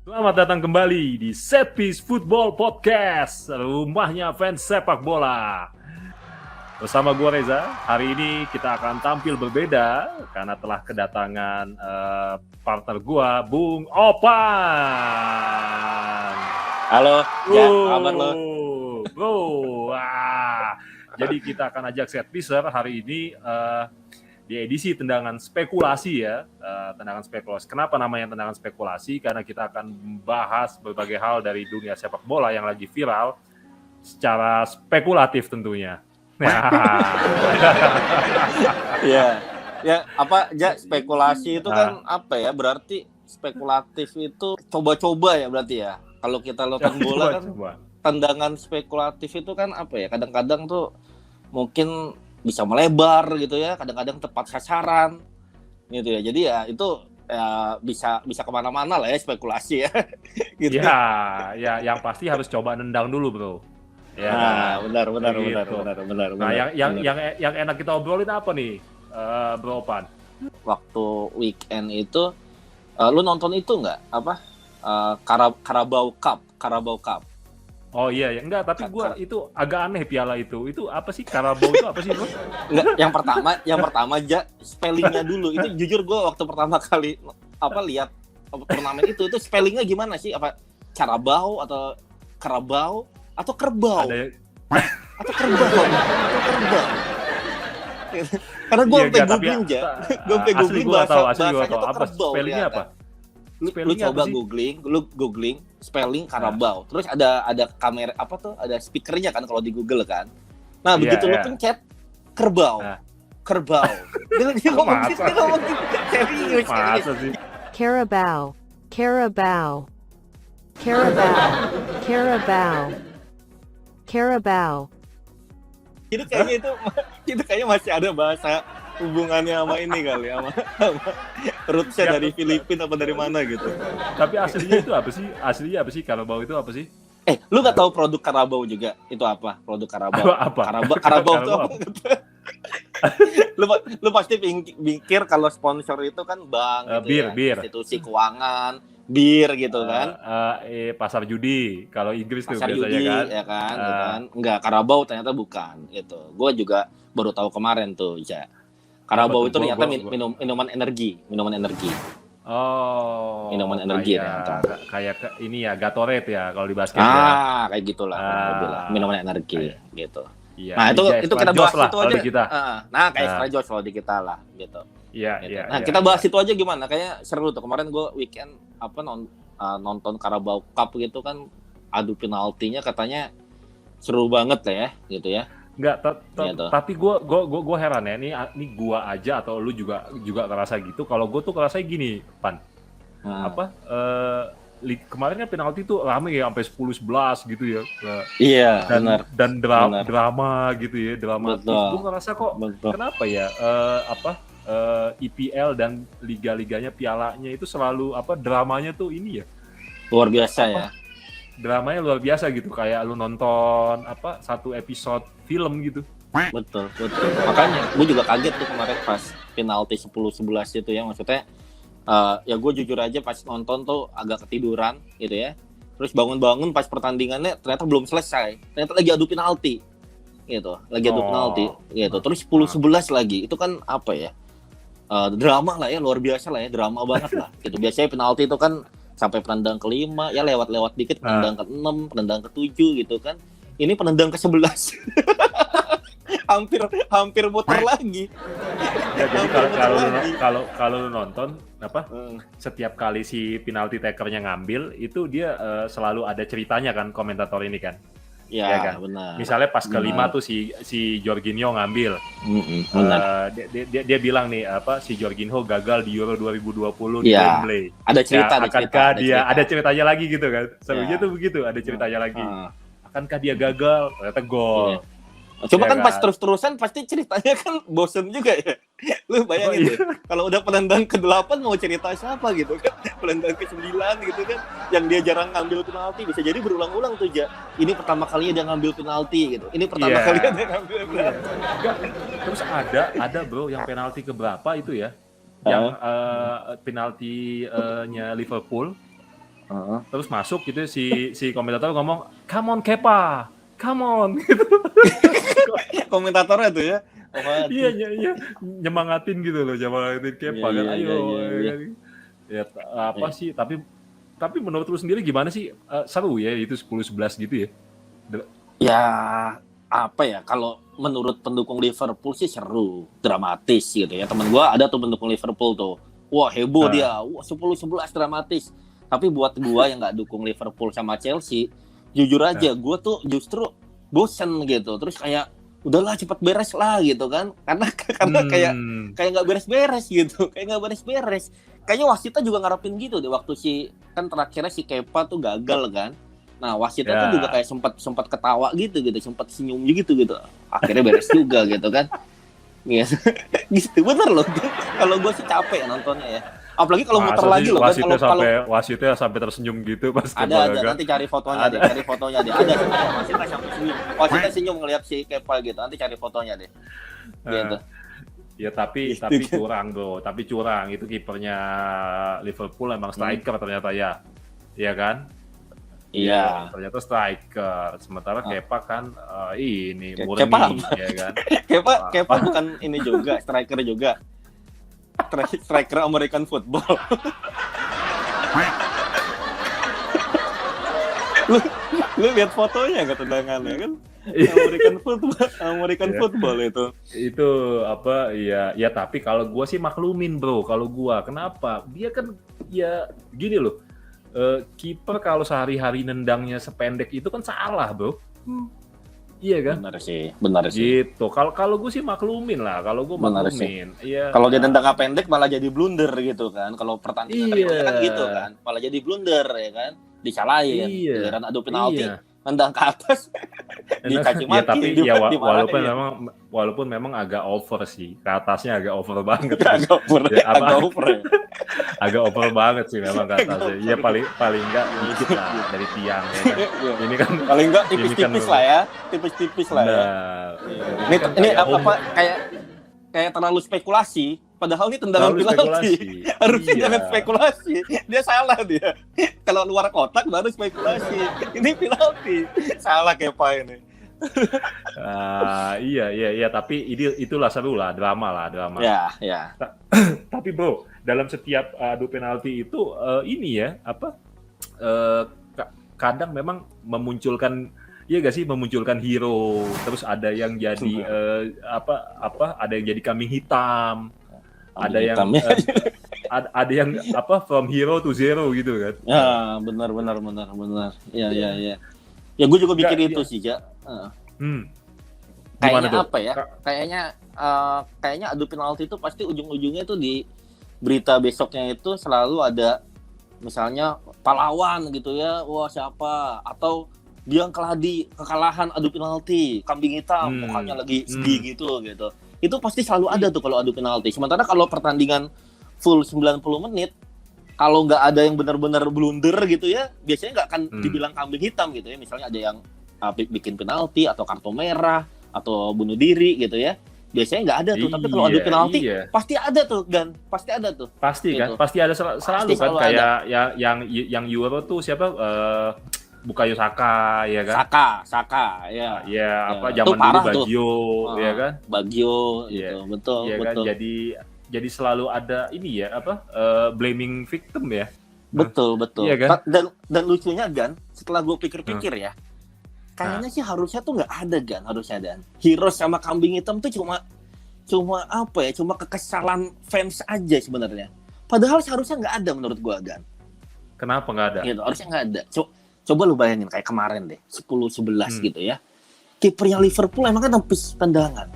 Selamat datang kembali di Setpiece Football Podcast, rumahnya fans sepak bola. Bersama gue Reza, hari ini kita akan tampil berbeda karena telah kedatangan partner gue, Bung Opan. Halo, ya, kabar lo? Bro, jadi kita akan ajak Setpicer hari ini di edisi tendangan spekulasi ya, tendangan spekulasi. Kenapa namanya tendangan spekulasi? Karena kita akan membahas berbagai hal dari dunia sepak bola yang lagi viral secara spekulatif tentunya. Ya, spekulasi itu kan apa ya? Berarti spekulatif itu coba-coba ya berarti ya. Kalau kita nonton bola kan tendangan spekulatif itu kan apa ya? Kadang-kadang tuh mungkin bisa melebar gitu ya, kadang-kadang tepat sasaran gitu ya. Jadi ya itu ya bisa kemana-mana lah ya spekulasi ya. Gitu. Ya, yang pasti harus coba nendang dulu bro. Ya, benar. Nah, yang enak kita obrolin apa nih, Bro Opan? Waktu weekend itu, lu nonton itu nggak apa? Carabao Cup. Oh iya, enggak, tapi gue itu agak aneh piala itu. Itu apa sih Carabao itu apa sih bro? Enggak, yang pertama aja spellingnya dulu. Itu jujur gue waktu pertama kali lihat turnamen itu spellingnya gimana sih? Apa Carabao atau Carabao atau Kerbau? Atau Kerbau? Karena gue sampai googling aja. Gue sampai googling bahasanya tuh Kerbau. Spellingnya apa? Lu coba googling spelling Carabao. Terus ada kamera apa tuh? Ada speakernya kan kalau di Google kan. Nah, begitu lu pencet Kerbau. Dia ngomong serius. Carabao. Itu kayaknya masih ada bahasa hubungannya sama ini kali, sama roots-nya dari Filipina apa dari mana gitu. Tapi aslinya itu apa sih? Aslinya apa sih Carabao itu apa sih? Lu nggak tahu produk Carabao juga? Itu apa? Produk Carabao. Apa? Carabao itu apa? lu pasti pikir kalau sponsor itu kan bank gitu bir. Institusi keuangan, bir gitu kan. Pasar judi kalau Inggris pasar tuh biasanya judi, kan. Ya kan. Enggak, Carabao ternyata bukan gitu. Gue juga baru tahu kemarin tuh, Ja. Carabao itu ternyata minuman energi. Oh. Minuman energi kayak ini ya Gatorade ya kalau di basket ya. Kayak gitulah minuman energi gitu. Iya, nah, itu kita bahas itu aja. Kayak extra joss kalau di kita lah gitu. Iya. Nah, kita bahas itu aja gimana? Kayaknya seru tuh. Kemarin gue weekend nonton Carabao Cup gitu kan, adu penaltinya katanya seru banget lah ya gitu ya. Enggak, tapi gue heran ya, ini gue aja atau lu juga ngerasa gitu. Kalau gue tuh ngerasa gini, Pan. Kemarin kan penalti tuh rame ya sampai 10-11 gitu ya. Iya, benar. Dan drama gitu ya, dramatis. Gue ngerasa kok kenapa ya IPL dan liga-liganya pialanya itu selalu dramanya tuh ini ya. Luar biasa ya. Dramanya luar biasa gitu, kayak lu nonton satu episode film gitu. Betul. Makanya gue juga kaget tuh kemarin pas penalti 10-11 itu ya, maksudnya ya gue jujur aja pas nonton tuh agak ketiduran gitu ya. Terus bangun-bangun pas pertandingannya ternyata belum selesai. Ternyata lagi adu penalti. Gitu. Terus 10-11 lagi. Itu kan apa ya? Drama lah ya, luar biasa lah ya, drama banget lah. Gitu. Biasanya penalti itu kan sampai penendang ke-5, ya lewat dikit penendang ke-6, penendang ke-7 gitu kan. Ini penendang ke-11. hampir muter lagi. Ya, jadi kalau lu nonton setiap kali si penalti takernya ngambil itu dia selalu ada ceritanya kan, komentator ini kan. Ya kan? Benar. Misalnya pas ke-5 tuh si Jorginho ngambil. Dia bilang nih si Jorginho gagal di Euro 2020 di Wembley. Ada cerita. Ada ceritanya lagi gitu kan. Sebenarnya tuh begitu, ada ceritanya lagi. Akankah dia gagal? Ternyata gol. Cuma kan pas terus-terusan pasti ceritanya kan bosen juga ya. Lu bayangin deh, kalau udah penendang ke-8 mau cerita siapa gitu kan. Penendang ke-9 gitu kan, yang dia jarang ngambil penalti, bisa jadi berulang-ulang tuh, Ja. Ini pertama kalinya dia ngambil penalti gitu. Ini pertama kalinya dia ngambil penalti. Terus ada bro yang penalti keberapa itu ya? Yang penalti-nya Liverpool terus masuk gitu si komentator ngomong, "Come on Kepa, come on." Gitu. Komentatornya tuh ya. Iya, nyemangatin gitu loh, nyemangatin Kepa kan, ayo. Ya, apa sih? Tapi menurut lu sendiri gimana sih? Seru ya itu 10-11 gitu ya? Ya apa ya, kalau menurut pendukung Liverpool sih seru, dramatis gitu ya. Temen gue ada tuh pendukung Liverpool tuh, wah heboh dia, wah 10-11 dramatis. Tapi buat gue yang nggak dukung Liverpool sama Chelsea, jujur aja gue tuh justru bosen gitu. Terus kayak udahlah cepet beres lah gitu kan, karena kayak nggak beres-beres gitu, kayak nggak beres-beres. Kayaknya wasitnya juga ngarepin gitu deh, waktu kan terakhirnya si Kepa tuh gagal kan. Nah wasitnya tuh juga kayak sempat ketawa gitu, sempat senyum gitu. Akhirnya beres juga gitu kan. Yes. Gitu bener loh. Kalau gue sih capek nontonnya ya. Apalagi kalau muter lagi loh. Wasitnya sampai tersenyum gitu pas ada nanti cari fotonya deh. Ada wasitnya sampai senyum. Wasitnya senyum ngeliat si Kepa gitu. Nanti cari fotonya deh. Gitu. Ya tapi curang bro, itu kipernya Liverpool emang striker ternyata ya, iya kan? Iya. Ternyata striker, sementara Kepa kan ini murni, ya kan? Kepa bukan ini juga, striker juga, striker American football. lu lihat fotonya nggak tendangannya kan? American football itu apa ya tapi kalau gua sih maklumin bro, kalau gua kenapa dia kan ya gini loh, kiper kalau sehari-hari nendangnya sependek itu kan salah bro. Iya kan? Benar sih gitu. Kalau gue sih maklumin lah, kalau gue maklumin. Iya. Kalau dia nendang pendek malah jadi blunder gitu kan, kalau pertandingan kan gitu kan, malah jadi blunder ya kan, disalahin, giliran adu penalti nendang ke atas dicaci maki. Ya, tapi ya walaupun memang agak over sih, ke atasnya agak over banget. Agak over banget sih memang ke atasnya. Iya paling enggak dikit lah dari tiang ya kan. Ini kan paling enggak tipis-tipis lah ya. Ini apa kayak terlalu spekulasi. Padahal ini tendangan penalti. Harusnya jangan spekulasi. Dia salah dia. Kalau luar kotak baru spekulasi. Ini penalti. Salah Kepa ini. Iya, tapi itulah seru lah, drama. Ya. Tapi bro, dalam setiap adu penalti itu ini ya, kadang memang memunculkan memunculkan hero, terus ada yang jadi ada yang jadi kambing hitam. Ada yang from hero to zero gitu kan. Ya, benar. Ya. Ya gue juga pikir itu sih, Ja. Kayaknya apa ya? Kayaknya adu penalti itu pasti ujung-ujungnya itu di berita besoknya itu selalu ada misalnya pahlawan gitu ya. Wah, siapa? Atau dia yang kekalahan adu penalti, kambing hitam, mukanya lagi sedih gitu. Itu pasti selalu ada tuh kalau adu penalti. Sementara kalau pertandingan full 90 menit, kalau nggak ada yang benar-benar blunder gitu ya, biasanya nggak akan dibilang kambing hitam gitu ya. Misalnya ada yang bikin penalti atau kartu merah atau bunuh diri gitu ya. Biasanya nggak ada tuh. Tapi kalau adu penalti pasti ada tuh, Gan. Pasti ada tuh. Pasti gitu. Kan? Pasti ada selalu kan kayak yang Euro tuh siapa? Bukayo Saka ya kan? Saka ya. Ya, zaman dulu Baggio ya kan? Baggio gitu. Betul, ya betul. Kan? Jadi selalu ada ini ya blaming victim ya. Betul. Iya kan? Dan lucunya Gan, setelah gue pikir-pikir ya, kayaknya sih harusnya tuh nggak ada Gan, harusnya Dan. Hero sama kambing hitam tuh cuma cuma kekesalan fans aja sebenarnya. Padahal seharusnya nggak ada menurut gue Gan. Kenapa nggak ada? Gitu, harusnya nggak ada. Coba lu bayangin kayak kemarin deh, 10-11 gitu ya. Kipernya Liverpool emang kan nempis tendangan.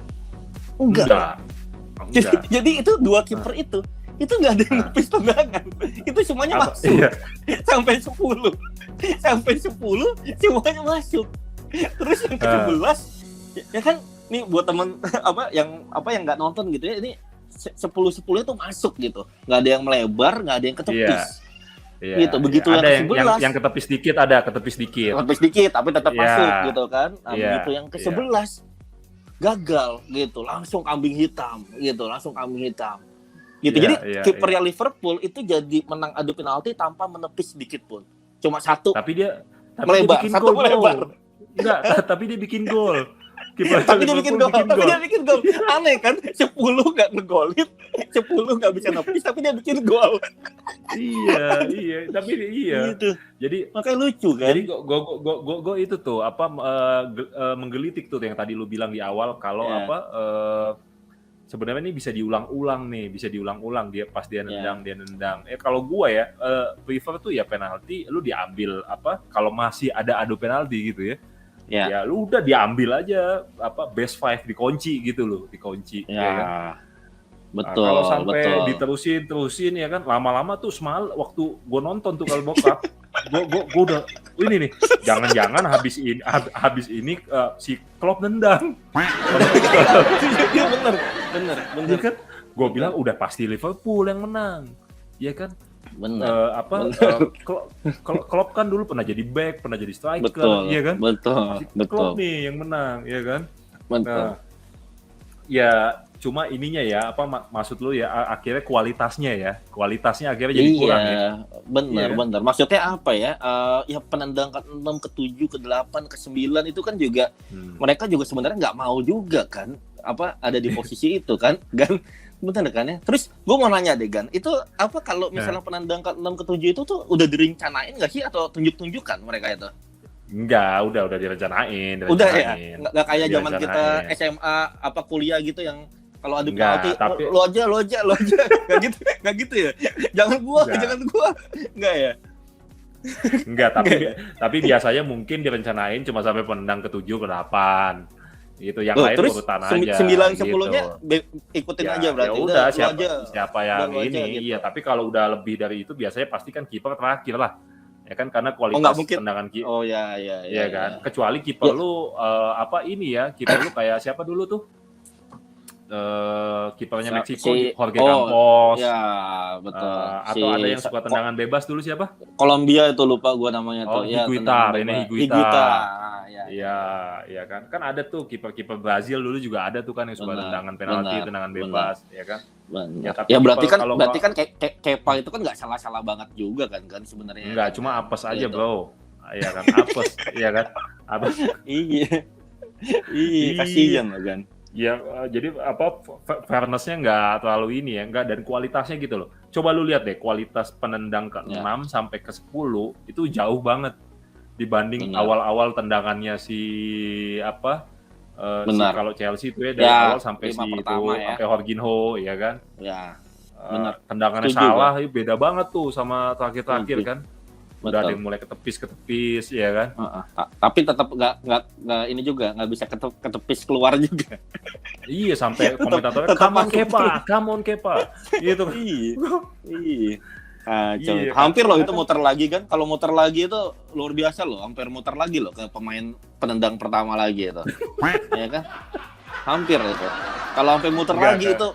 Enggak. Jadi itu dua kiper itu nggak ada yang nempis tendangan. Itu semuanya masuk. Iya. Sampai 10 semuanya masuk. Terus yang ke-11 ya kan nih buat temen yang nggak nonton gitu ya, ini 10 itu masuk gitu. Nggak ada yang melebar, nggak ada yang ketepis. Iya, gitu. Begitu ada yang ketepis dikit, ketepis dikit tapi tetap masuk gitu kan. Begitu yang ke-11 gagal gitu, langsung kambing hitam gitu. Jadi kipernya Liverpool itu jadi menang adu penalti tanpa menepis sedikit pun. cuma satu Tapi dia melebar, bikin satu gol, melebar. bro. Enggak, tapi dia bikin gol. Kiper Tapi dia bikin Liverpool gol, tapi dia bikin gol. Aneh kan? 10 nggak ngegolin, 10 nggak bisa nepis, tapi dia bikin gol. Iya, tapi iya. Gitu. Jadi Makanya lucu kan? Jadi gue itu tuh apa menggelitik tuh yang tadi lu bilang di awal kalau Ya. sebenarnya ini bisa diulang-ulang dia pas dia Ya. nendang. Kalau gue ya prefer tuh ya penalti lu diambil apa kalau masih ada adu penalti gitu ya. Ya. Ya lu udah diambil aja apa best five dikunci gitu loh, dikunci. Ya. Kan? Betul. Kalau sampai betul. diterusin ya kan lama-lama tuh waktu gue nonton tuh kalau bokap gue udah ini nih jangan-jangan habis ini si Klopp nendang. Iya bener. Iya kan? Gue bilang udah pasti Liverpool yang menang. Iya kan? Bener. Klopp kan dulu pernah jadi back, pernah jadi striker, Betul. iya kan? Betul. Klopp nih yang menang, iya kan? Betul. Nah, ya cuma ininya ya maksud lu ya akhirnya kualitasnya akhirnya jadi kurang ya. Bener. Maksudnya apa ya? Ya penendang ke-6, ke-7, ke-8, ke-9 itu kan juga mereka juga sebenarnya nggak mau juga kan apa ada di posisi itu kan? Bener kan ya? Terus gue mau nanya deh Gan, itu apa kalau misalnya penendang ke-6, ke-7 itu tuh udah direncanain nggak sih atau tunjuk-tunjukan mereka itu? Enggak, udah direncanain. Udah ya? Nggak kayak zaman kita SMA apa kuliah gitu yang kalau adu penalti tapi... lo aja nggak gitu ya, jangan gua nggak ya. Enggak, tapi biasanya mungkin direncanain cuma sampai penendang ke-7, ke-8 gitu, yang lain terus urutan aja 9-10-nya gitu. ikutin aja berarti. Ya udah siapa yang aja, ini gitu. Iya, tapi kalau udah lebih dari itu biasanya pasti kan kiper terakhir lah ya kan, karena kualitas tendangan kiper ya kan. Kecuali kiper lu kiper lu kayak siapa dulu tuh kipernya Meksiko, Jorge Campos. Ya, betul. Atau ada yang suka tendangan bebas dulu siapa? Kolombia itu lupa gua namanya tuh. Higuita. Ya. Iya kan. Kan ada tuh kiper Brazil dulu juga ada tuh kan yang suka tendangan penalti, tendangan bebas, ya kan? Ya, berarti kan Kepa itu kan nggak salah-salah banget juga kan sebenarnya. Enggak, cuma apes aja, Bro. Iya kan, apes, iya kan? Apes. Iya, kasihan kan. Ya, jadi fairness-nya nggak terlalu ini ya, nggak, dan kualitasnya gitu loh. Coba lu lihat deh, kualitas penendang ke-6 sampai ke-10 itu jauh banget dibanding awal-awal tendangannya si kalau Chelsea itu ya dari awal sampai sampai Jorginho, ya kan? Ya, tendangannya salah, beda banget tuh sama terakhir-terakhir kan. Udah ada yang mulai ketepis ya kan. Tapi tetap nggak ini juga nggak bisa ketepis keluar juga. Iya, sampai komentatornya come on Kepa gitu. Iya. Hampir loh itu muter lagi kan. Kalau muter lagi itu luar biasa loh, hampir muter lagi loh ke pemain penendang pertama lagi itu. Ya kan? Hampir itu. Kalau sampai muter lagi itu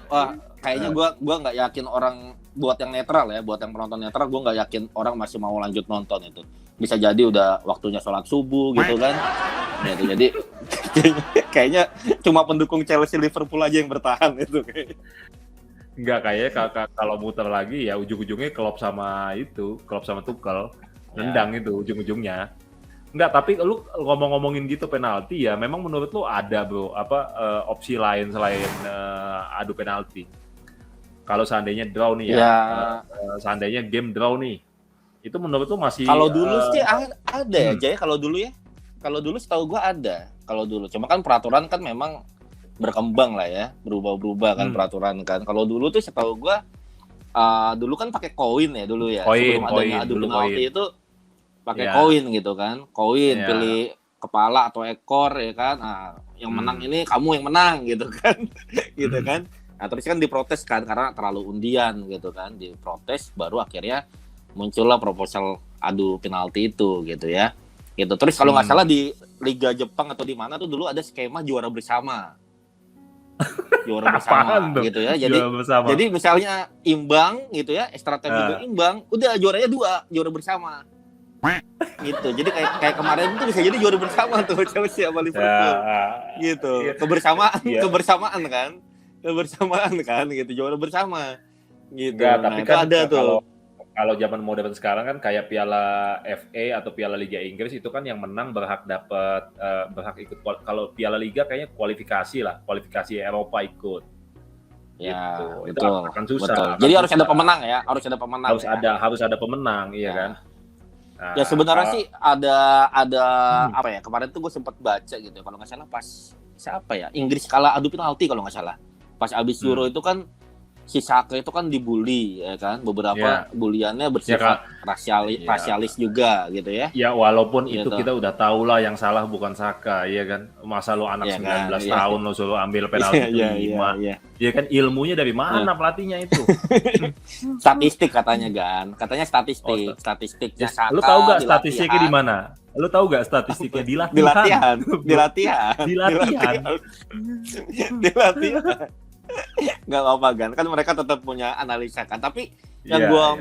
kayaknya gua nggak yakin orang, buat yang netral ya, buat yang penonton netral, gue nggak yakin orang masih mau lanjut nonton itu. Bisa jadi udah waktunya sholat subuh gitu kan. Gitu. Jadi kayaknya cuma pendukung Chelsea Liverpool aja yang bertahan itu. Enggak, kayaknya kalau muter lagi ya ujung-ujungnya Klopp sama Tuchel nendang itu ujung-ujungnya. Enggak, tapi lu ngomongin gitu penalti ya, memang menurut lu ada bro opsi lain selain adu penalti? Kalau seandainya draw nih seandainya game draw nih, itu menurut lu masih? Kalau dulu sih ada ya, Jaya. Kalau dulu setahu gue ada. Kalau dulu, cuma kan peraturan kan memang berkembang lah ya, berubah-ubah kan peraturan kan. Kalau dulu tuh setahu gue, dulu kan pakai koin ya dulu ya. Sebelum adanya adu penalti itu pakai koin gitu kan, pilih kepala atau ekor ya kan. Nah, yang menang ini kamu yang menang gitu kan, gitu kan. Nah, terus kan diprotes kan karena terlalu undian gitu kan, diprotes baru akhirnya muncullah proposal adu penalti itu gitu ya. Gitu. Terus kalau nggak salah di Liga Jepang atau di mana tuh dulu ada skema juara bersama. Juara bersama gitu ya. Jadi misalnya imbang gitu ya, extra time juga imbang, udah juaranya 2, juara bersama. Gitu. Jadi kayak kemarin tuh bisa jadi juara bersama tuh Chelsea sama Liverpool. Gitu. Kebersamaan kan gitu, juara bersama gitu. Enggak, tapi kan ada tuh kalau zaman modern sekarang kan kayak Piala FA atau Piala Liga Inggris itu kan yang menang berhak dapat berhak ikut kalau Piala Liga kayaknya kualifikasi Eropa ikut Ya, gitu. Itu betul. akan susah. Betul. Akan Jadi harus ada susah. pemenang ya, harus ada pemenang. Harus ya. harus ada pemenang, iya Ya. kan? Nah, Ya sebenarnya kalau- sih ada apa ya, kemarin tuh gue sempat baca gitu ya, kalau nggak salah pas siapa ya, Inggris kalah adu penalti kalau nggak salah. Pas abis Euro itu kan si Saka itu kan dibully ya kan, beberapa Ya. buliannya Ya, bersifat Ya. rasialis juga gitu ya. Ya walaupun itu Gitu. kita udah tahu lah yang salah bukan Saka, ya kan? Masa lu anak Iya 19 kan, iya. tahun lo suruh ambil penalti Iya. 5. Ya kan ilmunya dari mana pelatihnya itu? Statistik katanya katanya statistik, Oh, statistiknya Ya, Saka. lu tahu gak di statistiknya di latihan. mana? Lu tahu gak statistiknya di Di latihan, di latihan, Di latihan. di latihan. Nggak apa-apa kan mereka tetap punya analisa kan. Tapi yang Iya, gua iya.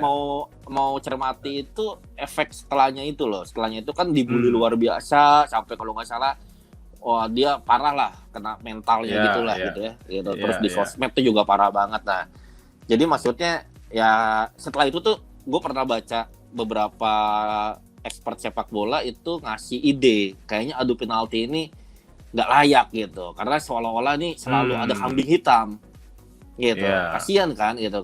mau cermati itu efek setelahnya itu loh. Setelahnya itu kan dibully Hmm. luar biasa sampai kalau nggak salah, wah dia parah lah kena mentalnya Iya, gitulah iya. gitu ya. Gitu. Iya, Terus di iya. sosmed tuh juga parah banget nah. Jadi maksudnya ya setelah itu tuh gue pernah baca beberapa expert sepak bola itu ngasih ide kayaknya adu penalti ini nggak layak gitu karena seolah-olah nih selalu ada kambing hitam gitu. Iya. Kasian kan gitu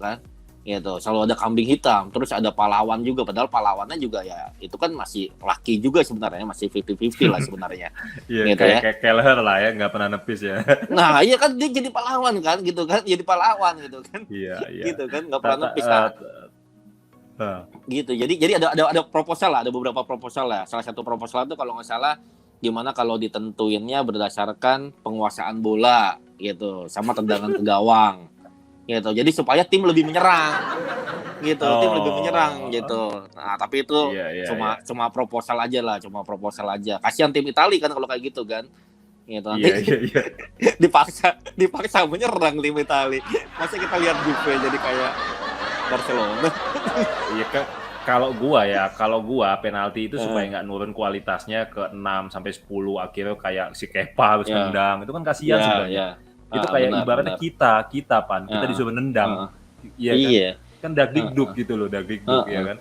selalu ada kambing hitam terus ada pahlawan juga padahal pahlawannya juga ya itu kan masih laki juga sebenarnya masih 50-50 lah sebenarnya. Iya, Gitu ya. kayak Kelleher lah ya, nggak pernah nepis ya. Nah iya kan dia jadi pahlawan kan gitu kan jadi pahlawan gitu kan Iya, iya. gitu kan nggak pernah nepis gitu. Jadi ada proposal lah, ada beberapa proposal lah. Salah satu proposal itu kalau nggak salah gimana kalau ditentuinnya berdasarkan penguasaan bola gitu, sama tendangan ke gawang gitu. Jadi supaya tim lebih menyerang gitu, tim lebih menyerang gitu. Nah tapi itu Iya, cuma proposal aja lah, cuma proposal aja. Kasihan tim Italia kan kalau kayak gitu kan. Gitu. Nanti Iya. dipaksa menyerang tim Italia. Masa kita lihat Juve jadi kayak Barcelona. Iya kan kalau gua penalti itu supaya nggak nurun kualitasnya ke 6 sampai 10 akhirnya kayak si Kepa harus nendang. Itu kan kasihan sebenarnya. Itu kayak ibaratnya kita Pan, kita disuruh nendang. Iya kan? Iya. Kan dagdikduk gitu loh, dagdikduk ya kan.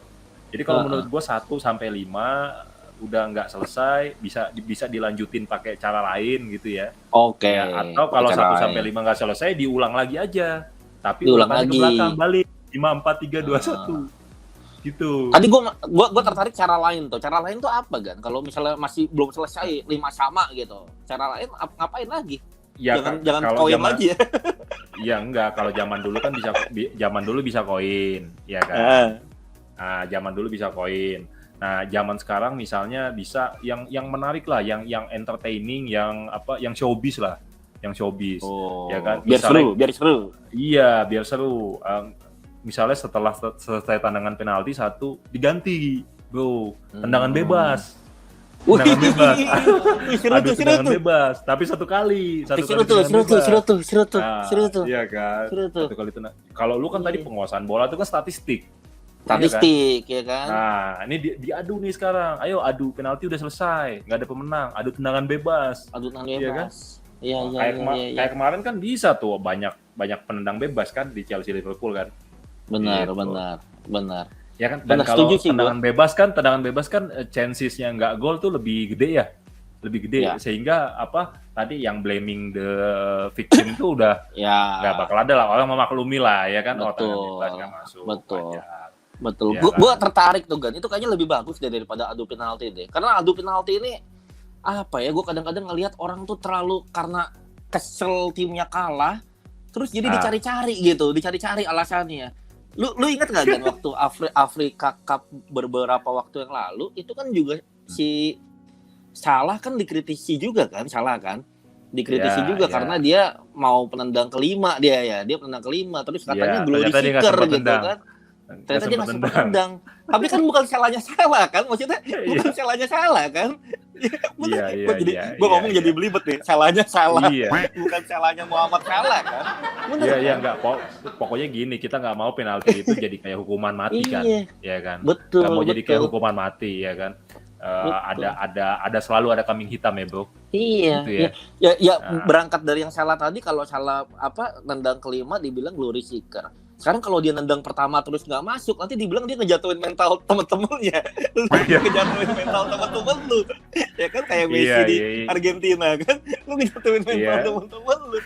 Jadi kalau menurut gua 1 sampai 5 udah nggak selesai, bisa dilanjutin pakai cara lain gitu ya. Oke. Ya, atau kalau 1 sampai 5 nggak selesai diulang lagi aja. Tapi ulangannya ke belakang balik 5 4 3 2 1. Gitu. Tadi gua tertarik cara lain tuh. Cara lain tuh apa kan? Kalau misalnya masih belum selesai 5 sama gitu. Cara lain ngapain lagi? Ya, jangan kalau koin lagi ya. Iya enggak, kalau zaman dulu kan bisa koin, ya kan. Nah, zaman dulu bisa koin. Nah, zaman sekarang misalnya bisa yang menarik lah, yang entertaining, yang showbiz lah, yang showbiz. Ya kan? Biar seru. Iya, biar seru. Misalnya setelah selesai tendangan penalti 1 diganti, bro, tendangan bebas. Tendangan bebas. Aduh, tendangan bebas, tapi 1 kali. Seru tuh. Iya kan. 1 kali tenang. Kalau lu kan tadi penguasaan bola itu kan statistik. Statistik ya kan. Nah, ini diadu nih sekarang. Ayo adu penalti udah selesai, nggak ada pemenang. Adu tendangan bebas. Adu tendangan Iya kan? bebas. Iya. Kayak kemarin kan bisa tuh banyak penendang bebas kan di Chelsea Liverpool kan. Benar. Ya kan, dan kalau tendangan bebas kan chances-nya nggak gol tuh lebih gede ya, sehingga tadi yang blaming the victim tuh udah nggak bakal ada lah, orang memaklumi lah ya kan. Betul. Tendangan bebas nggak masuk. Betul. Ya, Gue tertarik tuh Gan, itu kayaknya lebih bagus daripada adu penalti deh, karena adu penalti ini gue kadang-kadang ngelihat orang tuh terlalu karena kesel timnya kalah, terus jadi dicari-cari alasannya. Lu ingat gak kan waktu Afrika Cup beberapa waktu yang lalu itu kan juga si Salah kan dikritisi juga kan, karena dia mau penendang kelima dia penendang kelima terus katanya glory seeker gitu kan. Ternyata dia nggak sempat tendang. Tapi kan bukan salahnya Salah kan, maksudnya bukan salahnya Salah kan. Gue ngomong jadi belibet nih, salahnya Salah, bukan salahnya Muhammad Salah kan. Iya enggak, pokoknya gini, kita nggak mau penalti itu jadi kayak hukuman mati kan, ya kan. Betul. Nggak mau jadi kayak hukuman mati ya kan. Ada selalu ada kambing hitam ya bro. Iya. Gitu Berangkat dari yang Salah tadi, kalau Salah nendang kelima dibilang glory seeker. Sekarang kalau dia nendang pertama terus nggak masuk, nanti dibilang dia ngejatuhin mental temen-temennya. Lu Iya. ngejatuhin mental temen-temen lu. Ya kan kayak Messi Iya, di iya, iya. Argentina kan. Lu ngejatuhin mental Iya. temen-temen lu.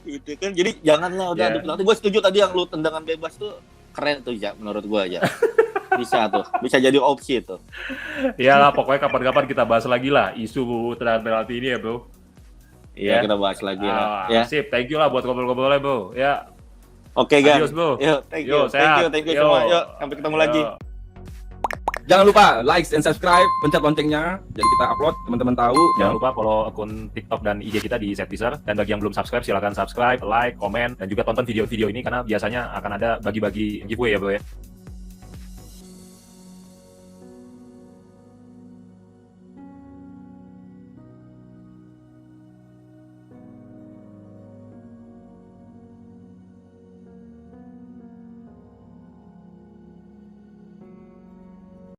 Gitu kan. Jadi janganlah udah Iya. adu penalti. Gue setuju tadi yang lu tendangan bebas tuh keren tuh ya menurut gue aja. Bisa tuh. Bisa jadi opsi tuh. Ya lah, pokoknya kapan-kapan kita bahas lagi lah isu tendangan penalti ini ya, Bro. Ya, kita bahas lagi lah. Ya. Sip, thank you lah buat ngobrol-ngobrolnya, Bro. Ya, Oke, Gan. adios, Bro. Yuk, thank you. Yo, sehat. Thank you Yo. semua. Yuk, sampai ketemu lagi. Yo. Jangan lupa like and subscribe, pencet loncengnya, jadi kita upload teman-teman tahu. Jangan lupa follow akun TikTok dan IG kita di Setpiecer. Dan bagi yang belum subscribe, silakan subscribe, like, komen, dan juga tonton video-video ini karena biasanya akan ada bagi-bagi giveaway ya, Bro ya.